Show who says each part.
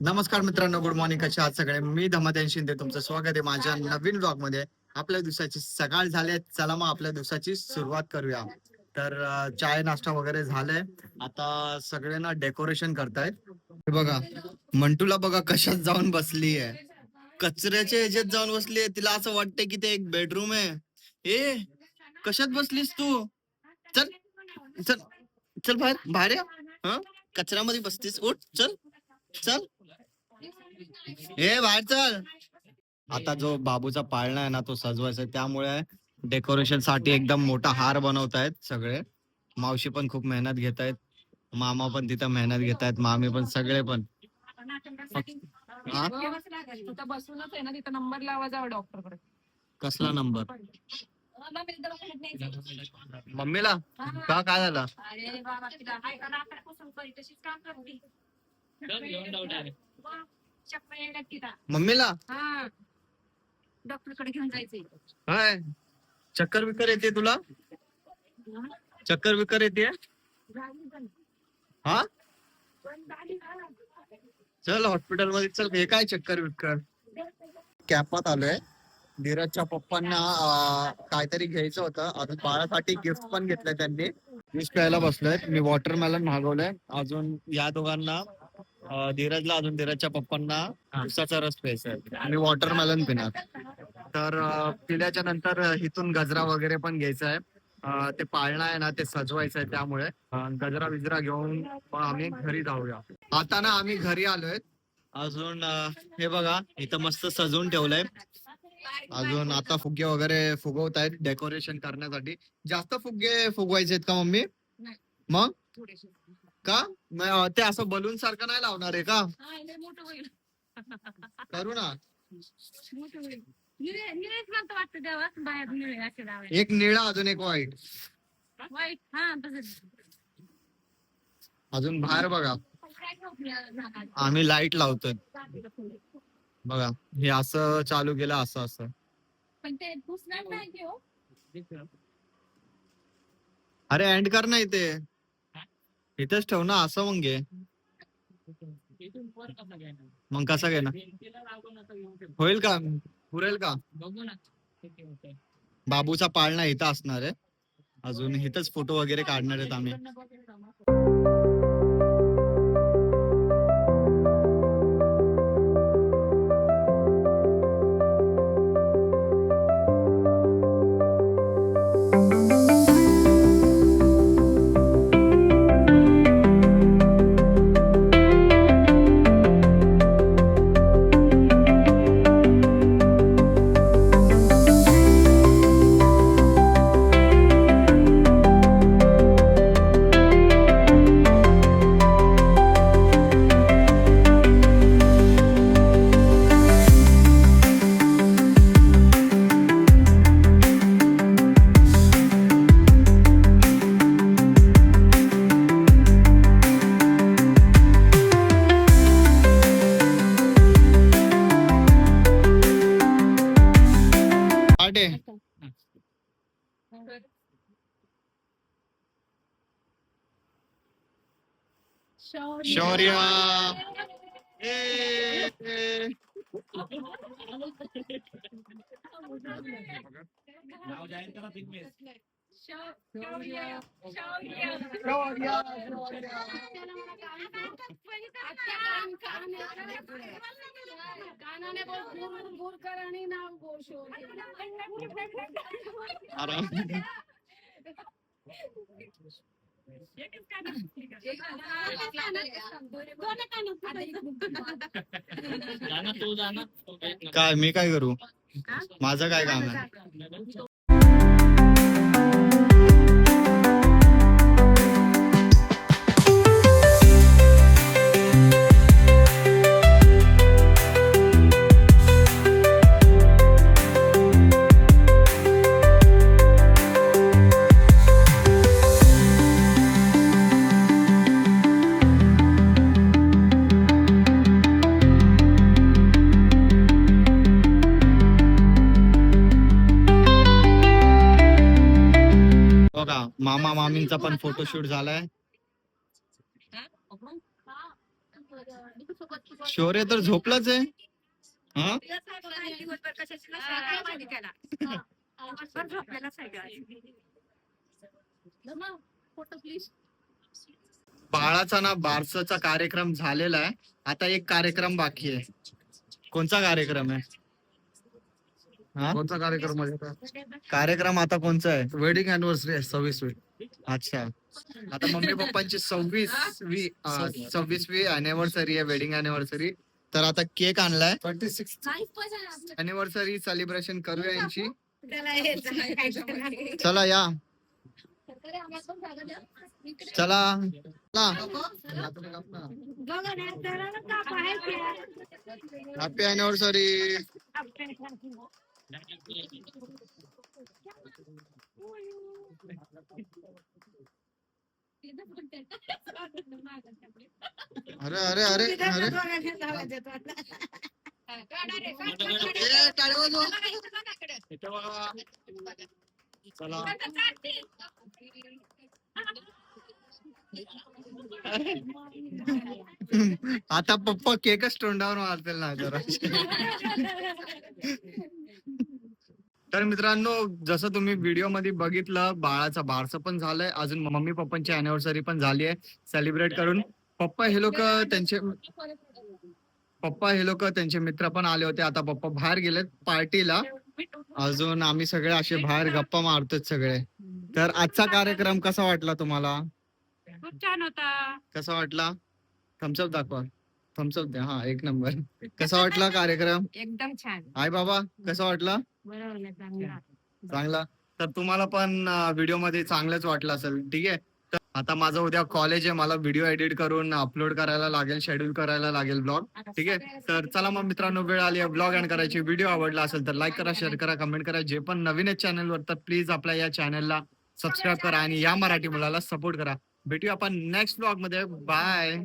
Speaker 1: नमस्कार मित्रांनो, good morning. कशा आहात सगळे? मी धमादान शिंदे, तुमचं स्वागत आहे माझ्या नवीन व्लॉग मध्ये. आपल्या दिवसाची सकाळ झाली, चला मग आपल्या दिवसाची सुरुवात करूया. तर चाय नाश्ता वगैरे झालंय. आता सगळे ना डेकोरेशन करतायत. हे बघा, मंटूला बघा कशात जाऊन बसली आहे. कचऱ्याच्या ह्याच्यात जाऊन बसली आहे. तिला असं वाटतंय की ते एक बेडरूम आहे. ए, कशात बसलीस तू? चल चल चल, बाहेर बाहेर या. कचऱ्यामध्ये बसतीस? उठ, चल चल, ए बाहेर चल. आता जो बाबूचा पाळणा आहे ना, तो सजवायचा, त्यामुळे डेकोरेशन साठी एकदम मोठा हार बनवतायत सगळे. मावशी पण खूप मेहनत घेत आहेत, मामा पण तिथं मेहनत घेत आहेत, मामी पण, सगळे पण.
Speaker 2: बसूनच आहे ना तिथं नंबर लावा, जावं डॉक्टरकडे.
Speaker 1: कसला नंबर? मम्मीला का, काय झालं? मम्मीला
Speaker 2: डॉक्टरकडे घेऊन जायचंय.
Speaker 1: हाय, चक्कर बिक्कर येते तुला? चक्कर बिक्कर येते? हा, चल हॉस्पिटल मध्ये चल. हे काय चक्कर बिक्कर? कॅपात आलोय. धीरजच्या पप्पांना काहीतरी घ्यायचं होतं. अजून बाळासाठी गिफ्ट पण घेतलंय त्यांनी. ज्यूस प्यायला बसलोय. मी वॉटरमेलन मागवलंय. अजून या दोघांना, धीरजला, अजून धीरजच्या पप्पांना उसाचा रस प्यायचा आहे. आणि वॉटरमेलन पिणार. तर पिल्याच्या नंतर इथून गजरा वगैरे पण घ्यायचा आहे. ते पाळणं आहे ना, ते सजवायचं आहे, त्यामुळे गजरा बिजरा घेऊन आम्ही घरी जाऊया. आता ना आम्ही घरी आलोय. अजून हे बघा, इथं मस्त सजवून ठेवलंय. अजून आता फुगे वगैरे फुगवतायत डेकोरेशन करण्यासाठी. जास्त फुगे फुगवायचे आहेत का मम्मी? मग का ते असं बलून सारखं नाही लावणार आहे का? करू ना. एक निळा, अजून एक व्हाईट. अजून बाहेर बघा, आम्ही लाईट लावतोय. बघा, हे असं चालू केलं, असं असं. अरे एंड कर ना इथे, इथेच ठेव ना. असं मग घे. मग कसा घेणार? होईल का? पुरेल का? बाबूचा पाळणा इथं असणार आहे. अजून इथंच फोटो वगैरे काढणार आहेत आम्ही. शौर्य, काय मी काय करू? माझं काय काम आहे? मामा मामींचा पण फोटोशूट झालाय. शौर्य तर झोपलाच आहे. हा बाळाचा ना बारसाचा कार्यक्रम झालेला आहे. आता एक कार्यक्रम बाकी आहे. कोणता कार्यक्रम आहे? हा
Speaker 3: कोणता कार्यक्रम आहे?
Speaker 1: कार्यक्रम आता कोणचा आहे?
Speaker 3: वेडिंग अॅनिव्हर्सरी आहे 26वी.
Speaker 1: अच्छा, आता मम्मी पप्पांची 26वी अॅनिव्हर्सरी आहे, वेडिंग अॅनिव्हर्सरी. तर आता केक आणलाय.
Speaker 3: 26
Speaker 1: अॅनिव्हर्सरी सेलिब्रेशन करूया यांची. चला या, चला हॅपी अॅनिव्हर्सरी. अरे अरे अरे अरे ए, टाळी वाजवा. चला आता पप्पा केकच तोंडावर मारतील ना जरा. तर मित्रांनो, जसं तुम्ही व्हिडिओ मध्ये बघितलं, बाळाचा बारसं पण झालंय, अजून मम्मी पप्पांची अॅनिव्हर्सरी पण झाली आहे सेलिब्रेट करून. पप्पा हे लोक त्यांचे मित्र पण आले होते. आता पप्पा बाहेर गेलेत पार्टीला. अजून आम्ही सगळे असे बाहेर गप्पा मारतोय सगळे. तर आजचा कार्यक्रम कसा वाटला तुम्हाला?
Speaker 2: खूप छान होता.
Speaker 1: कसा वाटला? थम्सअप दाखवा, थम्सअप द्या. हा, एक नंबर. कसा वाटला कार्यक्रम?
Speaker 2: एकदम छान.
Speaker 1: आई बाबा कसा वाटला? चांगला. तर तुम्हाला पण व्हिडिओ मध्ये चांगलंच वाटलं असेल. ठीक आहे, तर आता माझं उद्या कॉलेज आहे, मला व्हिडिओ एडिट करून अपलोड करायला लागेल, शेड्यूल करायला लागेल ब्लॉग. ठीक आहे, तर चला मग मित्रांनो, वेळ आली आहे ब्लॉग एंड करायची. व्हिडिओ आवडला असेल तर लाईक करा, शेअर करा, कमेंट करा. जे पण नवीन आहे चॅनलवर तर प्लीज आपल्या या चॅनलला सबस्क्राईब करा आणि या मराठी मुलाला सपोर्ट करा. भेटूया आपण नेक्स्ट ब्लॉग मध्ये. बाय.